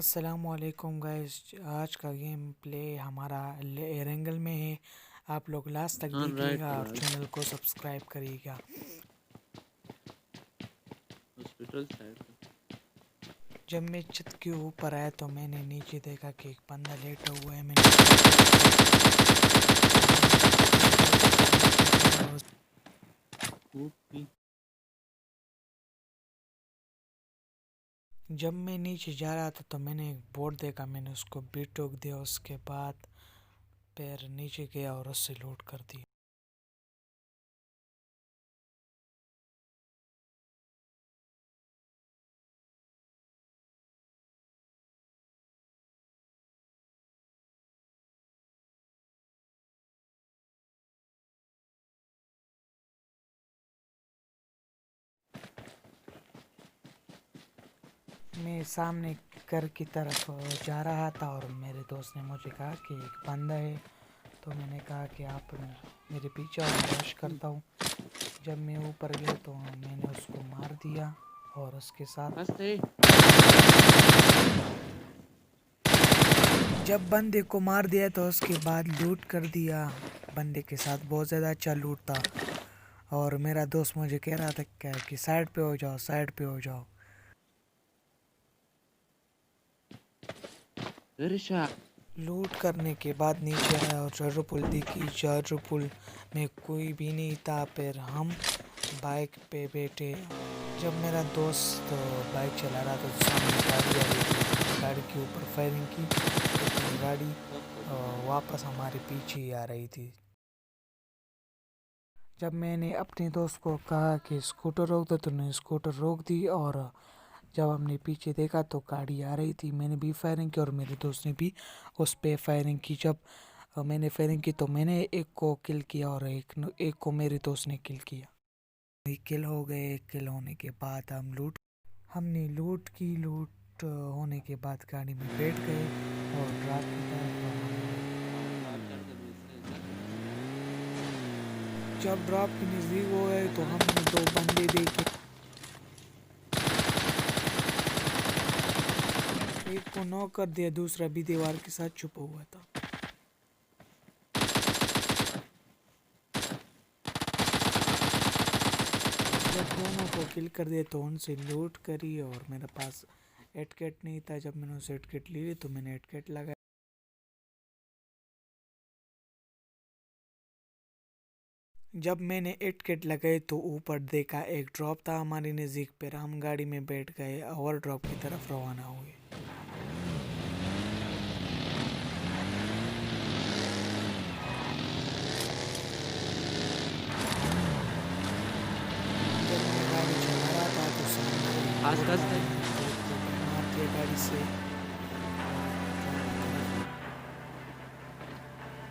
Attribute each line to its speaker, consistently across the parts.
Speaker 1: अस्सलामुअलैकुम गाइस। आज का गेम प्ले हमारा एरेंगल में है। आप लोग लास्ट तक
Speaker 2: राइट
Speaker 1: देखिएगा और
Speaker 2: राइट
Speaker 1: चैनल को सब्सक्राइब करिएगा।
Speaker 2: हॉस्पिटल साइड
Speaker 1: जब मैं छत के ऊपर आया तो मैंने नीचे देखा कि एक बंदा लेटा हुआ है।
Speaker 2: भी
Speaker 1: जब मैं नीचे जा रहा था तो मैंने एक बोर्ड देखा, मैंने उसको भी ठोक दिया। उसके बाद पैर नीचे गया और उससे लूट कर दी। मैं सामने घर की तरफ जा रहा था और मेरे दोस्त ने मुझे कहा कि एक बंदा है। तो मैंने कहा कि आप मेरे पीछे और रश करता हूँ। जब मैं ऊपर गया तो मैंने उसको मार दिया और उसके साथ जब बंदे को मार दिया तो उसके बाद लूट कर दिया। बंदे के साथ बहुत ज़्यादा अच्छा लूट था और मेरा दोस्त मुझे कह रहा था क्या कि साइड पे हो जाओ, साइड पे हो जाओ। लूट करने के बाद नीचे आया और चार्जो पुल देखी। चार्जो पुल में कोई भी नहीं था। फिर हम बाइक पे बैठे। जब मेरा दोस्त बाइक चला रहा था तो सामने गाड़ी आ रही थी। गाड़ी के ऊपर फायरिंग की तो गाड़ी वापस हमारे पीछे ही आ रही थी। जब मैंने अपने दोस्त को कहा कि स्कूटर रोक दो तो उसने स्कूटर रोक दी और जब हमने पीछे देखा तो गाड़ी आ रही थी। मैंने भी फायरिंग की और मेरे दोस्त ने भी उस पर फायरिंग की। जब मैंने फायरिंग की तो मैंने एक को किल किया और एक को मेरे दोस्त ने किल किया। किल हो गए। किल होने के बाद हमने लूट की। लूट होने के बाद गाड़ी में बैठ गए और रात की तरफ रवाना हुए। जब ड्रॉप के नज़दीक हो गए तो हमने दो बंदे देखे। एक को नॉक कर दिया, दूसरा भी दीवार के साथ छुपा हुआ था। जब दोनों को किल कर दिया तो उनसे लूट करी और मेरे पास एडकेट नहीं था। जब मैंने उसे एडकेट ली तो मैंने एडकेट लगाया। जब मैंने एडकेट लगाए तो ऊपर देखा एक ड्रॉप था हमारे नज़दीक। पर हम गाड़ी में बैठ गए और ड्रॉप की तरफ रवाना हुए। जब मैं गाड़ी चला रहा था तो सामने मार दिया गाड़ी से।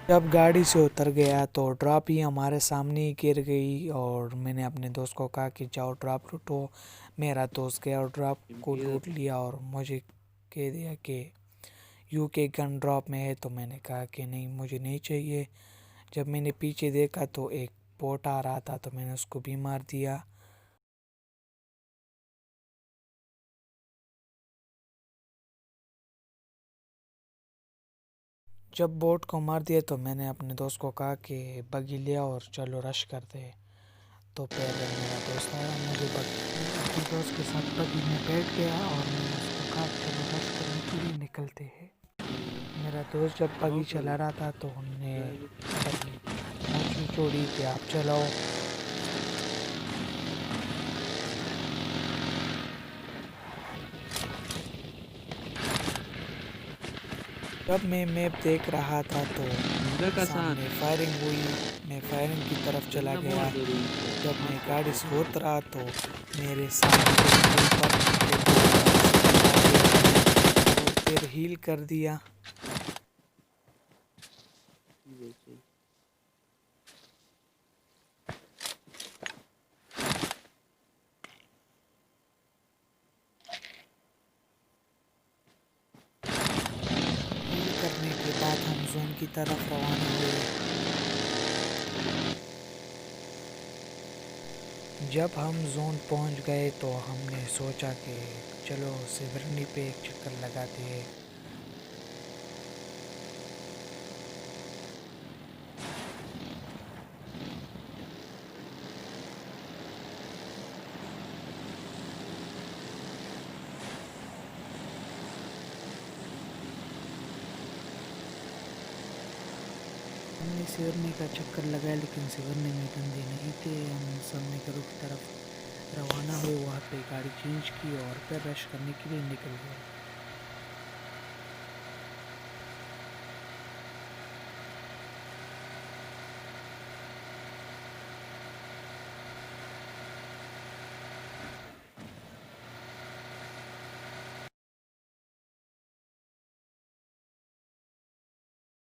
Speaker 1: जब गाड़ी से उतर गया तो ड्रॉप ही हमारे सामने ही गिर गई और मैंने अपने दोस्त को कहा कि जाओ ड्रॉप लूटो। मेरा दोस्त गया और ड्रॉप को लूट लिया और मुझे कह दिया कि यूके गन ड्रॉप में है। तो मैंने कहा कि नहीं, मुझे नहीं चाहिए। जब मैंने पीछे देखा तो एक बोट आ रहा था तो मैंने उसको भी मार दिया। जब बोट को मार दिया तो मैंने अपने दोस्त को कहा कि बगी लिया और चलो रश करते हैं। तो पहले मेरा दोस्त आया, मुझे अपने दोस्त के साथ बगी में बैठ गया और मैंने उसको कहा चलो रश करने के लिए निकलते हैं। मेरा दोस्त जब बगी चला रहा था तो हमने छोड़ी कि आप चलाओ। जब मैं मैप देख रहा था तो सामने फायरिंग हुई। मैं फायरिंग की तरफ चला गया। जब मैं गाड़ी से उतरा तो मेरे सामने पर फिर हील कर दिया। हील करने के बाद हम जोन की तरफ रवाना हुए। जब हम जोन पहुंच गए तो हमने सोचा कि चलो सिवरनी पे एक चक्कर लगाते हैं। हमने सिवरनी का चक्कर लगाया लेकिन सिवरनी में बंदे नहीं थे। हम सामने घरों की तरफ रवाना हुए, वहाँ पे गाड़ी चेंज की और फिर रश करने के लिए निकल गए।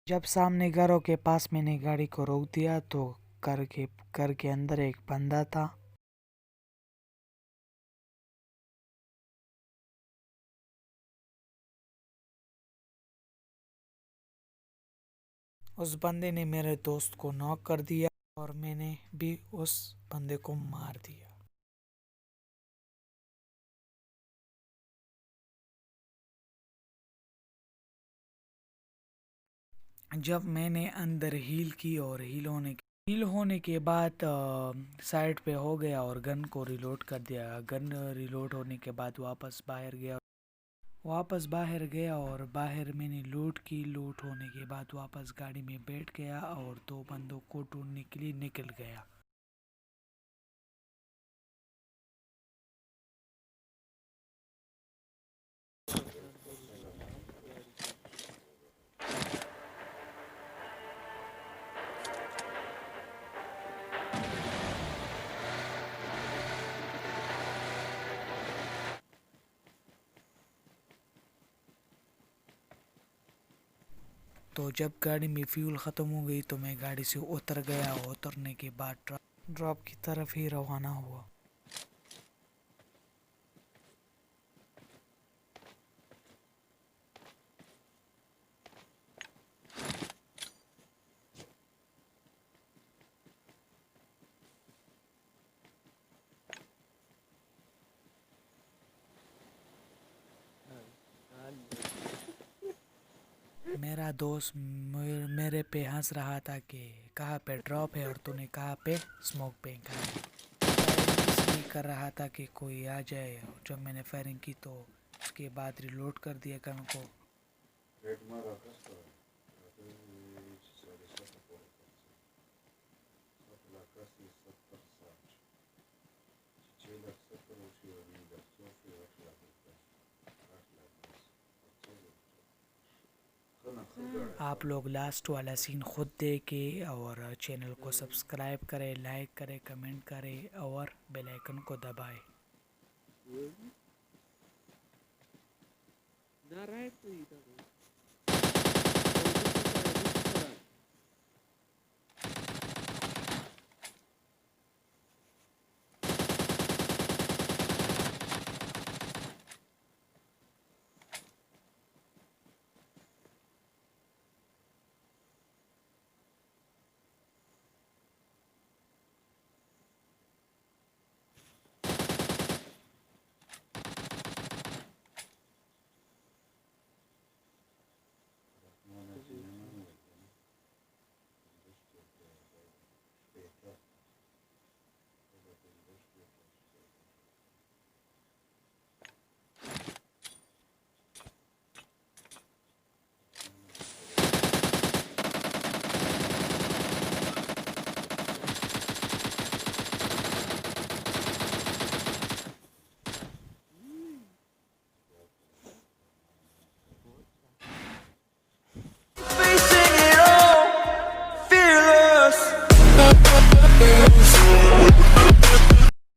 Speaker 1: जब सामने घरों के पास मैंने गाड़ी को रोक दिया तो घर के अंदर एक बंदा था। उस बंदे ने मेरे दोस्त को नॉक कर दिया और मैंने भी उस बंदे को मार दिया। जब मैंने अंदर हील की और हील होने के बाद साइड पे हो गया और गन को रिलोड कर दिया। गन रिलोड होने के बाद वापस बाहर गया और बाहर मैंने लूट की। लूट होने के बाद वापस गाड़ी में बैठ गया और दो बंदों को ढूंढने के लिए निकल गया। तो जब गाड़ी में फ्यूल ख़त्म हो गई तो मैं गाड़ी से उतर गया। उतरने के बाद ड्रॉप की तरफ ही रवाना हुआ। मेरा दोस्त मेरे पे हंस रहा था कि कहाँ पे ड्रॉप है और तूने कहाँ पे स्मोक फेंका है। फायरिंग इसलिए कर रहा था कि कोई आ जाए। और जब मैंने फायरिंग की तो उसके बाद रिलोड कर दिया गन को। आप लोग लास्ट वाला सीन खुद देखें और चैनल को सब्सक्राइब करें, लाइक करें, कमेंट करें और बेल आइकन को दबाएं।
Speaker 2: जा रहा है तो इधर